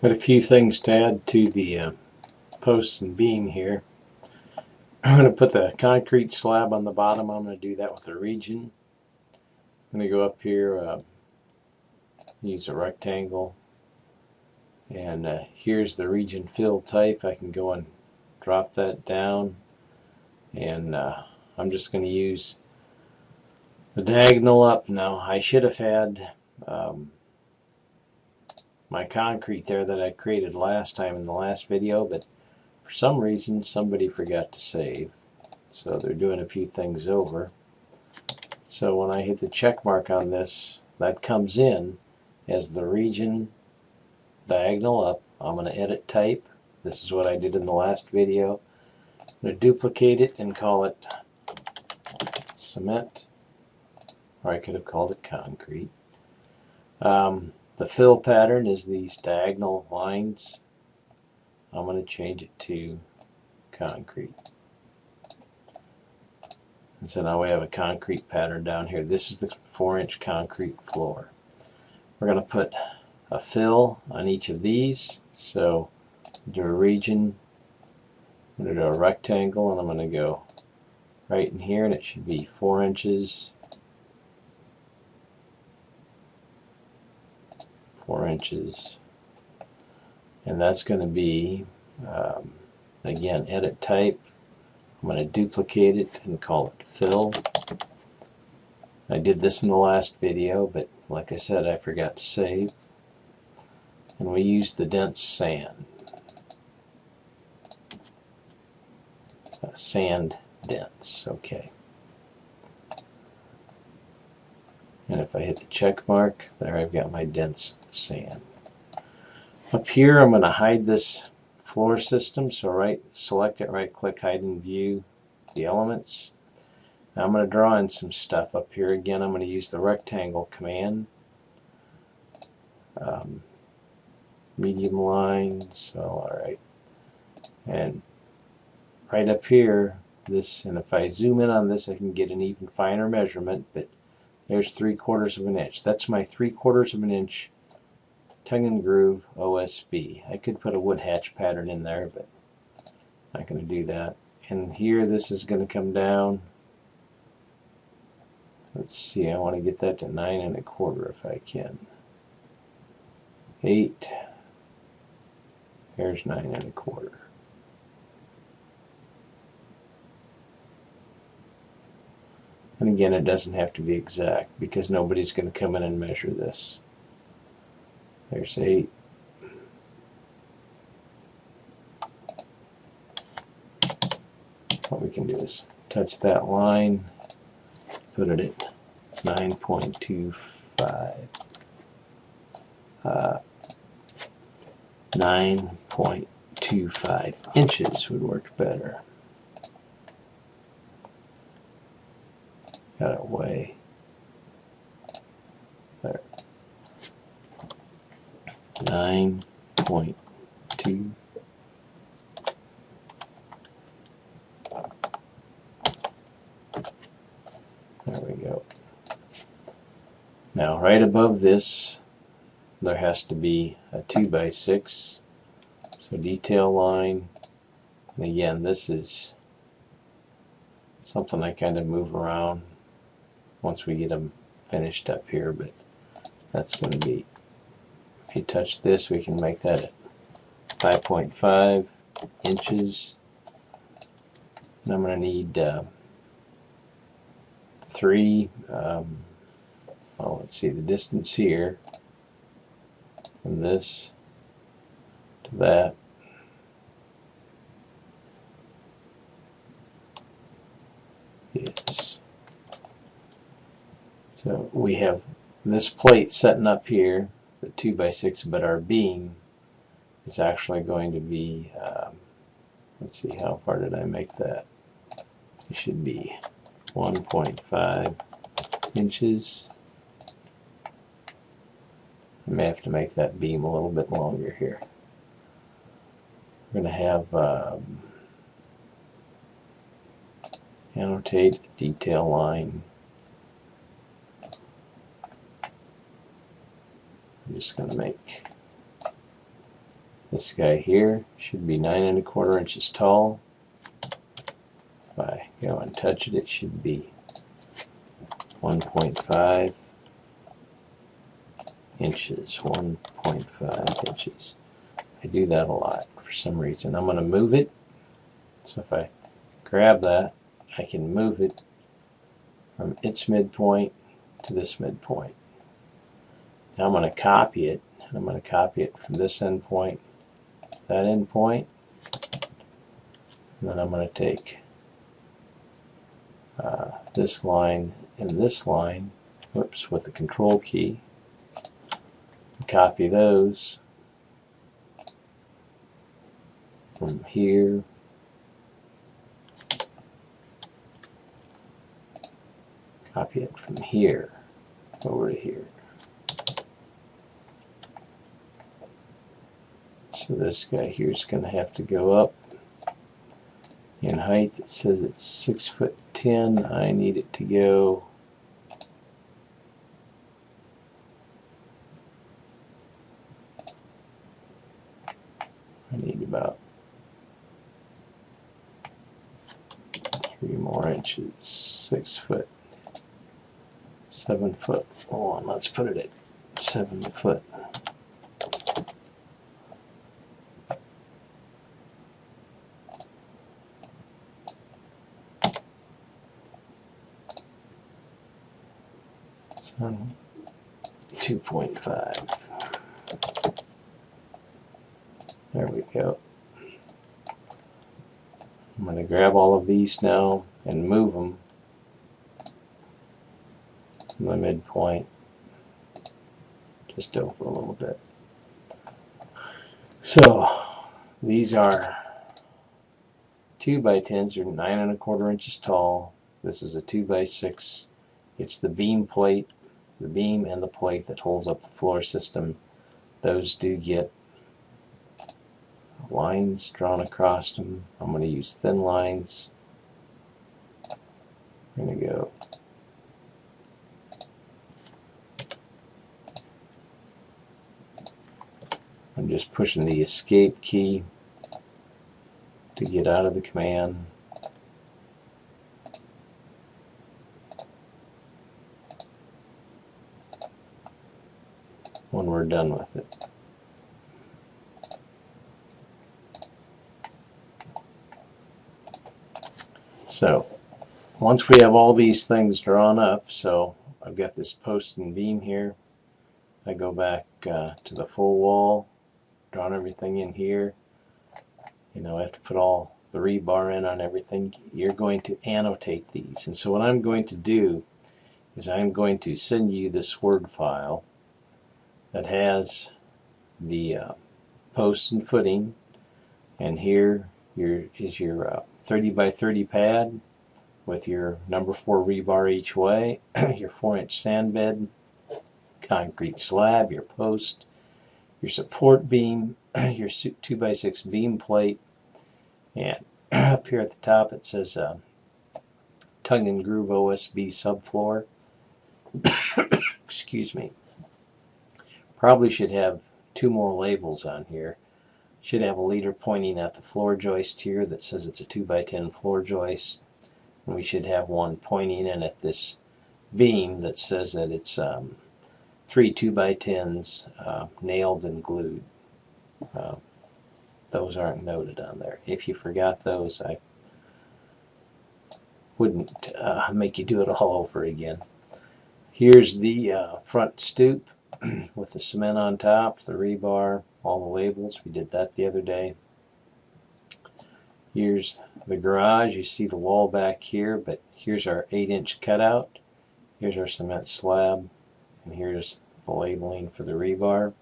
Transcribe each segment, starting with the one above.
Got a few things to add to the post and beam here. I'm going to put the concrete slab on the bottom. I'm going to do that with a region. I'm going to go up here, use a rectangle, and here's the region fill type. I can go and drop that down, and I'm just going to use the diagonal up. Now I should have had my concrete there that I created last time in the last video, but for some reason somebody forgot to save, so they're doing a few things over. So when I hit the check mark on this, that comes in as the region diagonal up. I'm going to edit type. This is what I did in the last video. I'm going to duplicate it and call it cement, or I could have called it concrete. The fill pattern is these diagonal lines. I'm going to change it to concrete. And so now we have a concrete pattern down here. This is the 4-inch concrete floor. We're going to put a fill on each of these. So do a region, I'm going to do a rectangle, and I'm going to go right in here, and it should be 4 inches, 4 inches, and that's going to be, again, edit type. I'm going to duplicate it and call it fill. I did this in the last video, but like I said, I forgot to save. And we use the dense sand. Sand dense, okay. And if I hit the check mark, there I've got my dense sand. Up here I'm going to hide this floor system, so select it, right click, hide in view, the elements. Now I'm going to draw in some stuff up here. Again, I'm going to use the rectangle command. Medium lines, so alright. And right up here, this, and if I zoom in on this, I can get an even finer measurement, but there's 3/4 of an inch. That's my 3/4 of an inch tongue and groove OSB. I could put a wood hatch pattern in there, but I'm not going to do that. And here, this is going to come down. Let's see, I want to get that to 9 1/4 if I can. 8. Here's 9 1/4. And again, it doesn't have to be exact because nobody's going to come in and measure this. There's 8. What we can do is touch that line, put it at 9.25. 9.25 inches would work better. Got it way there. 9.2. There we go. Now right above this there has to be a 2x6, so detail line, and again this is something I kind of move around once we get them finished up here, but that's going to be, if you touch this, we can make that at 5.5 inches, and I'm going to need 3, well, let's see, the distance here from this to that is, so we have this plate setting up here, the 2x6, but our beam is actually going to be, let's see, how far did I make that? It should be 1.5 inches. I may have to make that beam a little bit longer here. We're going to have annotate detail line. I'm just going to make This guy here should be 9 1/4 inches tall. If I go and touch it, it should be 1.5 inches. 1.5 inches. I do that a lot for some reason. I'm going to move it. So if I grab that, I can move it from its midpoint to this midpoint. Now I'm going to copy it. I'm going to copy it from this endpoint, that endpoint, and then I'm going to take this line and this line, whoops, with the control key, copy those from here copy it from here over to here. So this guy here is going to have to go up in height. It says it's 6'10". I need it to go about 3 more inches. 6 foot. 7 foot. Hold on, let's put it at 7 foot. So 2.5. There we go. I'm going to grab all of these now and move them from the midpoint just over a little bit. So these are 2x10s. They're 9 1/4 inches tall. This is a 2x6. It's the beam plate, the beam and the plate that holds up the floor system. Those do get lines drawn across them. I'm going to use thin lines. I'm going to go I'm just pushing the escape key to get out of the command. When we're done with it. So once we have all these things drawn up, so I've got this post and beam here, I go back to the full wall, drawn everything in here. You know, I have to put all the rebar in on everything. You're going to annotate these. And so what I'm going to do is I'm going to send you this Word file that has the post and footing, and here is your 30x30 pad with your number 4 rebar each way, your 4-inch sand bed, concrete slab, your post, your support beam, your 2x6 beam plate, and up here at the top it says tongue and groove OSB subfloor. Excuse me. Probably should have 2 more labels on here. Should have a leader pointing at the floor joist here that says it's a 2x10 floor joist. And we should have one pointing in at this beam that says that it's 3 2x10s nailed and glued. Those aren't noted on there. If you forgot those, I wouldn't make you do it all over again. Here's the front stoop with the cement on top, the rebar, all the labels. We did that the other day. Here's the garage. You see the wall back here, but here's our 8-inch cutout. Here's our cement slab, and here's the labeling for the rebar.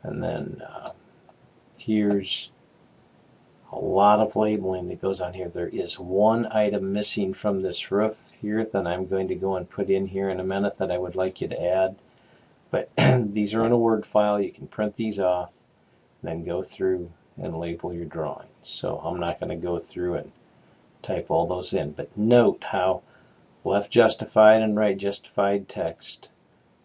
And then here's a lot of labeling that goes on here. There is one item missing from this roof here that I'm going to go and put in here in a minute that I would like you to add. But these are in a Word file. You can print these off, then go through and label your drawings. So I'm not going to go through and type all those in. But note how left justified and right justified text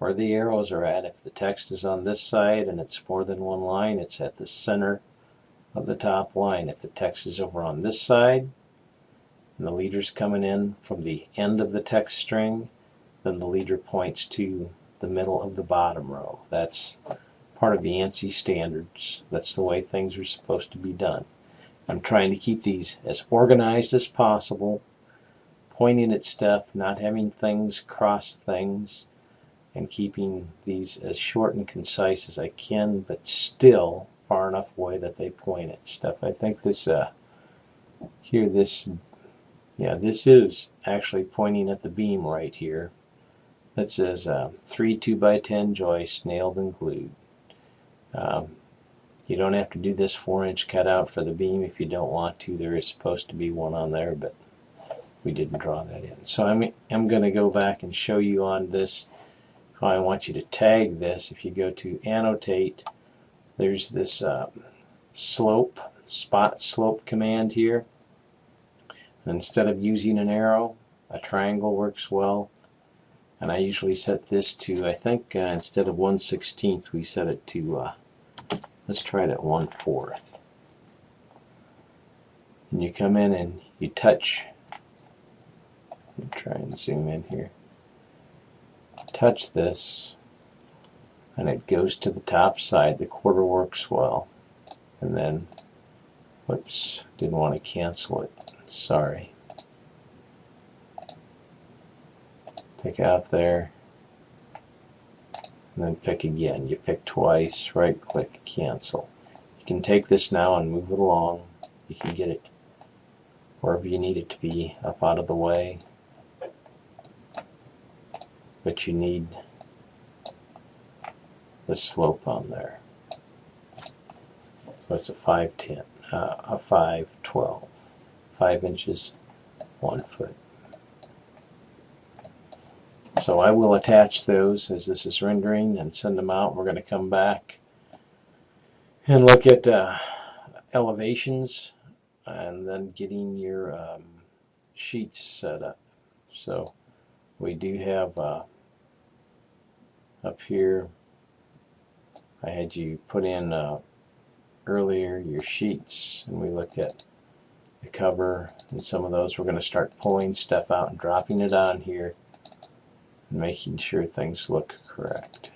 where the arrows are at. If the text is on this side and it's more than one line, it's at the center of the top line. If the text is over on this side and the leader's coming in from the end of the text string, then the leader points to the middle of the bottom row. That's part of the ANSI standards. That's the way things are supposed to be done. I'm trying to keep these as organized as possible, pointing at stuff, not having things cross things, and keeping these as short and concise as I can, but still far enough away that they point at stuff. I think this here, this is actually pointing at the beam right here. That says 3 2x10 joists nailed and glued. You don't have to do this 4-inch cutout for the beam if you don't want to. There is supposed to be one on there, but we didn't draw that in. So I'm going to go back and show you on this how I want you to tag this. If you go to Annotate, there's this spot slope command here. Instead of using an arrow, a triangle works well. And I usually set this to, I think instead of 1/16, we set it to, let's try it at 1/4. And you come in and you touch, let me try and zoom in here, touch this, and it goes to the top side. The quarter works well. And then, whoops, didn't want to cancel it, sorry. Pick out there, and then pick again. You pick twice, right click, cancel. You can take this now and move it along. You can get it wherever you need it to be, up out of the way. But you need the slope on there. So it's a 5/10, a 5/12, 5 inches, 1 foot. So I will attach those as this is rendering and send them out. We're going to come back and look at elevations and then getting your sheets set up. So we do have up here, I had you put in earlier your sheets, and we looked at the cover and some of those. We're going to start pulling stuff out and dropping it on here, making sure things look correct.